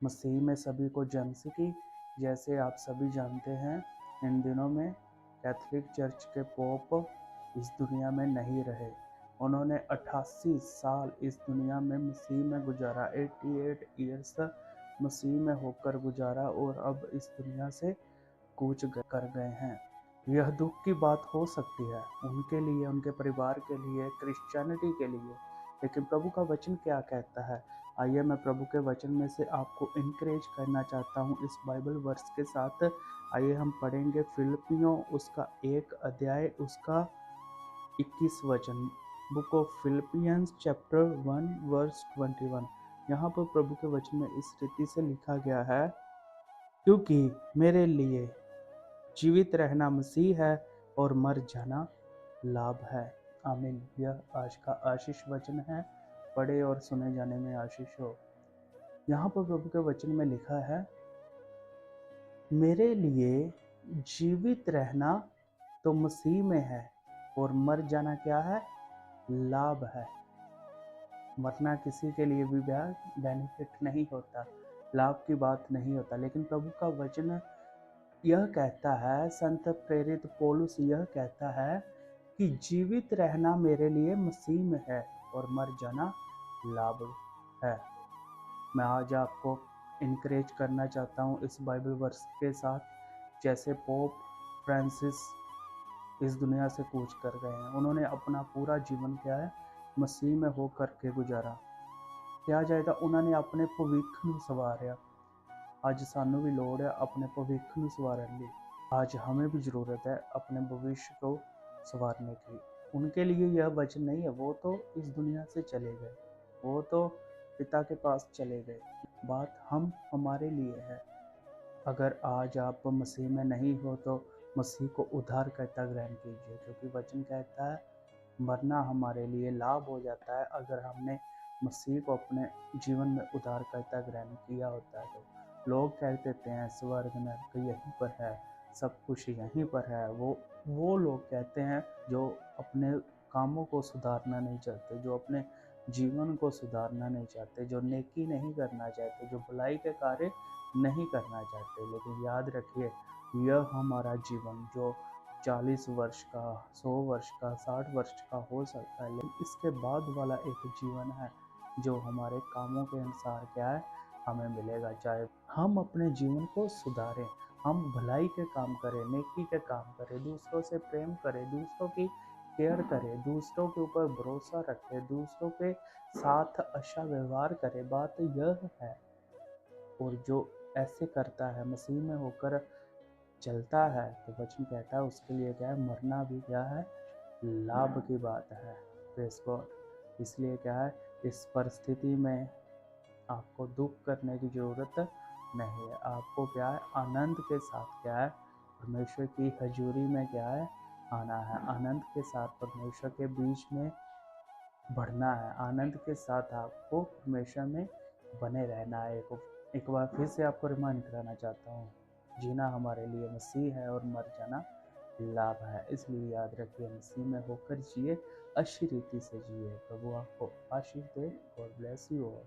मसीह में सभी को जन्म की। जैसे आप सभी जानते हैं, इन दिनों में कैथोलिक चर्च के पोप इस दुनिया में नहीं रहे। उन्होंने 88 साल इस दुनिया में मसीह में गुजारा, 88 ईयर्स मसीह में होकर गुजारा और अब इस दुनिया से कूच कर गए हैं। यह दुख की बात हो सकती है उनके लिए, उनके परिवार के लिए, क्रिश्चियनिटी के लिए, लेकिन प्रभु का वचन क्या कहता है? आइए मैं प्रभु के वचन में से आपको इनकरेज करना चाहता हूँ इस बाइबल वर्स के साथ। आइए हम पढ़ेंगे फिलिपियों उसका 1 अध्याय उसका 21 वचन। Book of Philippians chapter 1 verse 21। यहाँ पर प्रभु के वचन में इस रीति से लिखा गया है, क्योंकि मेरे लिए जीवित रहना मसीह है और मर जाना लाभ है। आमीन। यह आज का आशीष वचन है, पढ़े और सुने जाने में आशीष हो। यहाँ पर प्रभु के वचन में लिखा है, मेरे लिए जीवित रहना तो मसीह में है और मर जाना क्या है? लाभ है। मरना किसी के लिए भी बेनिफिट नहीं होता, लाभ की बात नहीं होता, लेकिन प्रभु का वचन यह कहता है, संत प्रेरित पौलुस यह कहता है कि जीवित रहना मेरे लिए मसीह में है और मर जाना लाभ है। मैं आज आपको इनकरेज करना चाहता हूँ इस बाइबल वर्स के साथ। जैसे पोप फ्रांसिस इस दुनिया से कूच कर गए हैं, उन्होंने अपना पूरा जीवन क्या है? मसीह में हो करके गुजारा। क्या जाएगा, उन्होंने अपने भविष्य ਨੂੰ ਸਵਾਰਿਆ। ਅੱਜ ਸਾਨੂੰ भी लोड़ है अपने भविष्य ਨੂੰ सवारने की। आज हमें भी ज़रूरत है अपने भविष्य को संवारने की। उनके लिए यह वचन नहीं है, वो तो इस दुनिया से चले गए, वो तो पिता के पास चले गए। बात हमारे लिए है। अगर आज आप मसीह में नहीं हो तो मसीह को उद्धारकर्ता ग्रहण कीजिए, क्योंकि वचन कहता है मरना हमारे लिए लाभ हो जाता है अगर हमने मसीह को अपने जीवन में उद्धारकर्ता ग्रहण किया होता है। तो लोग कह देते हैं स्वर्ग नरक यहीं पर है, सब कुछ यहीं पर है। वो लोग कहते हैं जो अपने कामों को सुधारना नहीं चाहते, जो अपने जीवन को सुधारना नहीं चाहते, जो नेकी नहीं करना चाहते, जो भलाई के कार्य नहीं करना चाहते। लेकिन याद रखिए, यह हमारा जीवन जो 40 वर्ष का, 100 वर्ष का, 60 वर्ष का हो सकता है, लेकिन इसके बाद वाला एक जीवन है जो हमारे कामों के अनुसार क्या है? हमें मिलेगा। चाहे हम अपने जीवन को सुधारें, हम भलाई के काम करें, नेकी के काम करें, दूसरों से प्रेम करें, दूसरों की केयर करें, दूसरों के ऊपर भरोसा रखें, दूसरों के साथ अच्छा व्यवहार करें। बात यह है, और जो ऐसे करता है, मसीह में होकर चलता है, तो वचन कहता है उसके लिए क्या है? मरना भी क्या है? लाभ की बात है। Praise God. इसलिए क्या है, इस परिस्थिति में आपको दुख करने की ज़रूरत नहीं है। आपको क्या है? आनंद के साथ क्या है? परमेश्वर की हजूरी में क्या है? आना है। आनंद के साथ परमेश्वर के बीच में बढ़ना है। आनंद के साथ आपको परमेश्वर में बने रहना है। एक बार फिर से आपको रिमाइंड कराना चाहता हूँ, जीना हमारे लिए मसीह है और मर जाना लाभ है। इसलिए याद रखिए, मसीह में होकर जिए, अच्छी रीति से जिए। प्रभु आपको आशीष दे। God bless you all.